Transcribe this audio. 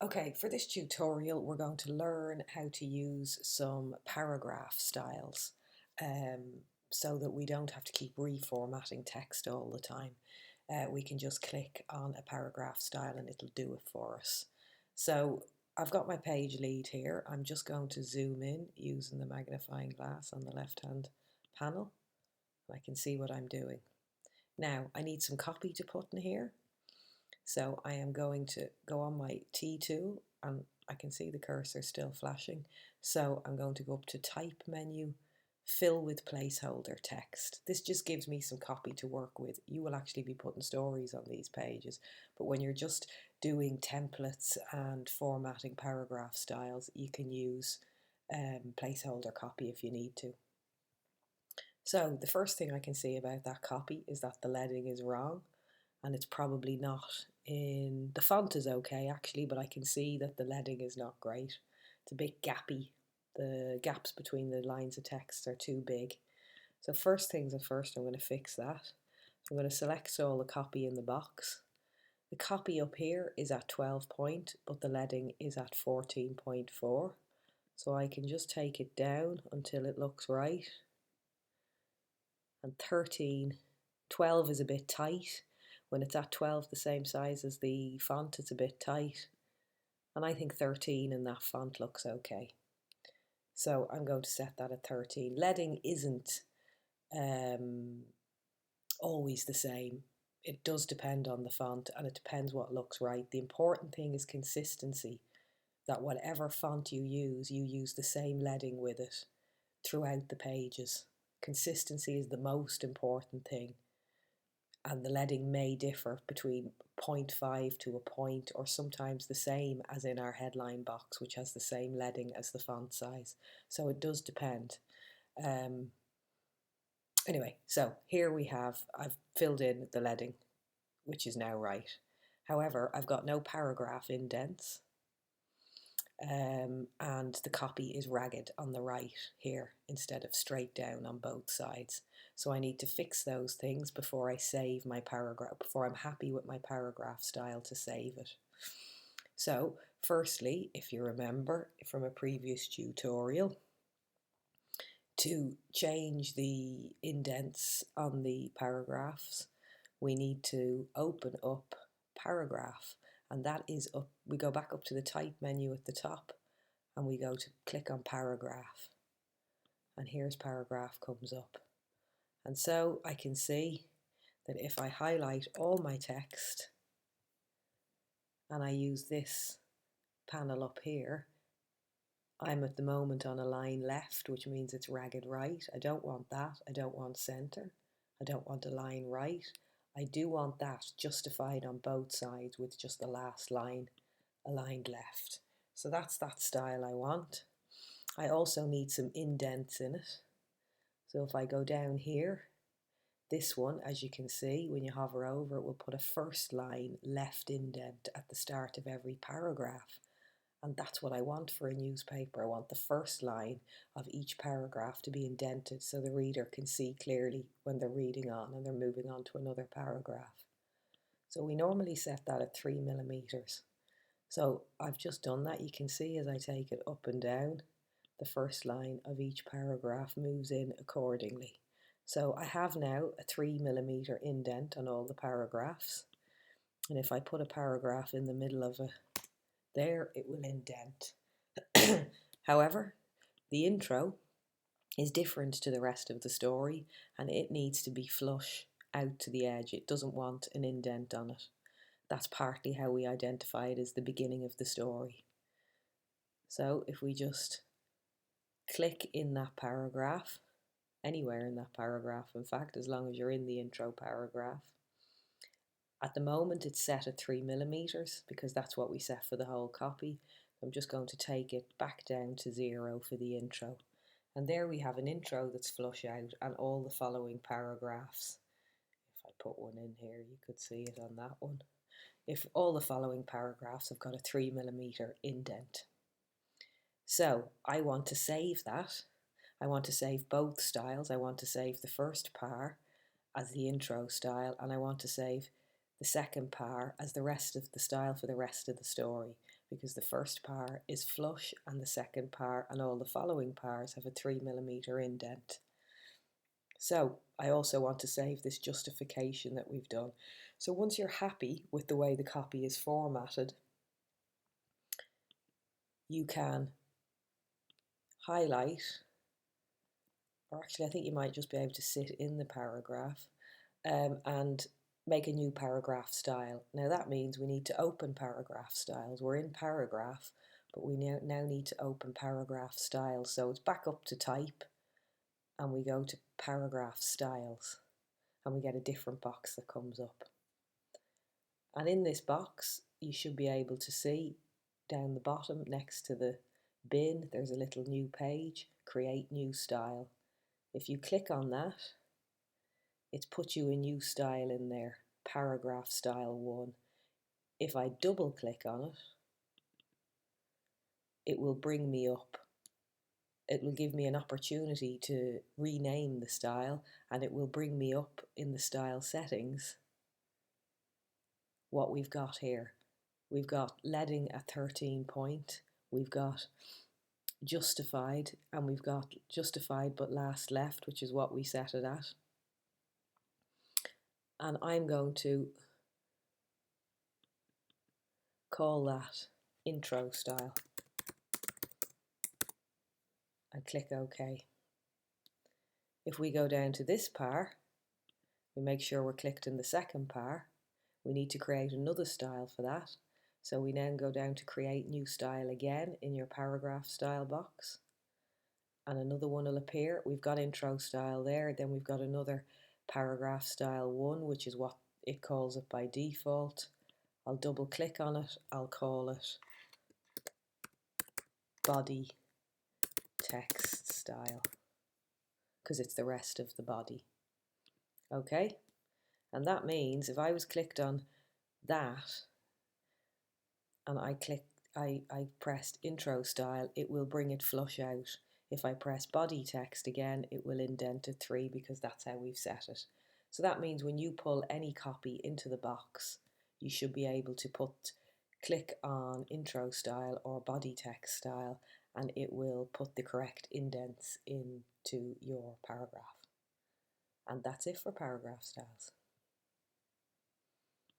Okay, for this tutorial, we're going to learn how to use some paragraph styles so that we don't have to keep reformatting text all the time. We can just click on a paragraph style and it'll do it for us. So I've got my page lead here. I'm just going to zoom in using the magnifying glass on the left-hand panel. I can see what I'm doing. Now, I need some copy to put in here. So I am going to go on my T tool and I can see the cursor still flashing. So I'm going to go up to Type menu, Fill with Placeholder Text. This just gives me some copy to work with. You will actually be putting stories on these pages, but when you're just doing templates and formatting paragraph styles, you can use placeholder copy if you need to. So the first thing I can see about that copy is that the leading is wrong, and it's probably not in, the font is okay actually, but I can see that the leading is not great. It's a bit gappy. The gaps between the lines of text are too big. So first things at first, I'm going to fix that. So I'm going to select all the copy in the box. The copy up here is at 12 point, but the leading is at 14.4. So I can just take it down until it looks right. And 12 is a bit tight. When it's at 12, the same size as the font, it's a bit tight. And I think 13 in that font looks okay. So I'm going to set that at 13. Leading isn't always the same. It does depend on the font and it depends what looks right. The important thing is consistency, that whatever font you use the same leading with it throughout the pages. Consistency is the most important thing. And the leading may differ between 0.5 to a point, or sometimes the same as in our headline box, which has the same leading as the font size. So it does depend. Anyway, so here we have, I've filled in the leading, which is now right. However, I've got no paragraph indents. And the copy is ragged on the right here instead of straight down on both sides. So I need to fix those things before I save my paragraph, before I'm happy with my paragraph style to save it. So firstly, if you remember from a previous tutorial, to change the indents on the paragraphs, we need to open up paragraph, and that is up, we go back up to the type menu at the top and we go to click on paragraph, and here's paragraph comes up. And so I can see that if I highlight all my text and I use this panel up here, I'm at the moment on a line left, which means it's ragged right. I don't want that. I don't want center. I don't want a line right. I do want that justified on both sides with just the last line aligned left. So that's that style I want. I also need some indents in it. So if I go down here, this one, as you can see, when you hover over it, will put a first line left indent at the start of every paragraph. And that's what I want for a newspaper. I want the first line of each paragraph to be indented so the reader can see clearly when they're reading on and they're moving on to another paragraph. So we normally set that at 3 mm. So I've just done that. You can see as I take it up and down, the first line of each paragraph moves in accordingly. So I have now a 3 mm indent on all the paragraphs. And if I put a paragraph in the middle of there, it will indent. However, the intro is different to the rest of the story and it needs to be flush out to the edge. It doesn't want an indent on it. That's partly how we identify it as the beginning of the story. So if we just click in that paragraph, anywhere in that paragraph, in fact, as long as you're in the intro paragraph. At the moment it's set at 3 mm because that's what we set for the whole copy. I'm just going to take it back down to 0 for the intro. And there we have an intro that's flush out and all the following paragraphs. If I put one in here, you could see it on that one. If all the following paragraphs have got a 3 mm indent. So I want to save that. I want to save both styles. I want to save the first par as the intro style, and I want to save the second par as the rest of the style for the rest of the story. because the first par is flush and the second par and all the following pars have a 3mm indent. So I also want to save this justification that we've done. So once you're happy with the way the copy is formatted, you can highlight, or actually I think you might just be able to sit in the paragraph and make a new paragraph style. Now that means we need to open paragraph styles. We're in paragraph, but we now need to open paragraph styles. So it's back up to type and we go to paragraph styles and we get a different box that comes up. And in this box, you should be able to see down the bottom next to the bin, there's a little new page, create new style. If you click on that, it's put you a new style in there, paragraph style 1. If I double click on it, it will bring me up. It will give me an opportunity to rename the style, and it will bring me up in the style settings what we've got here. We've got leading at 13 point, we've got justified, and we've got justified but last left, which is what we set it at. And I'm going to call that intro style and click OK. If we go down to this par, we make sure we're clicked in the second par. We need to create another style for that. So we then go down to create new style again in your paragraph style box. And another one will appear. We've got intro style there, then we've got another paragraph style 1, which is what it calls it by default. I'll double click on it, I'll call it body text style, because it's the rest of the body. Okay, and that means if I was clicked on that and I pressed intro style, it will bring it flush out. If I press body text again, it will indent to 3 because that's how we've set it. So that means when you pull any copy into the box, you should be able to click on intro style or body text style, and it will put the correct indents into your paragraph. And that's it for paragraph styles.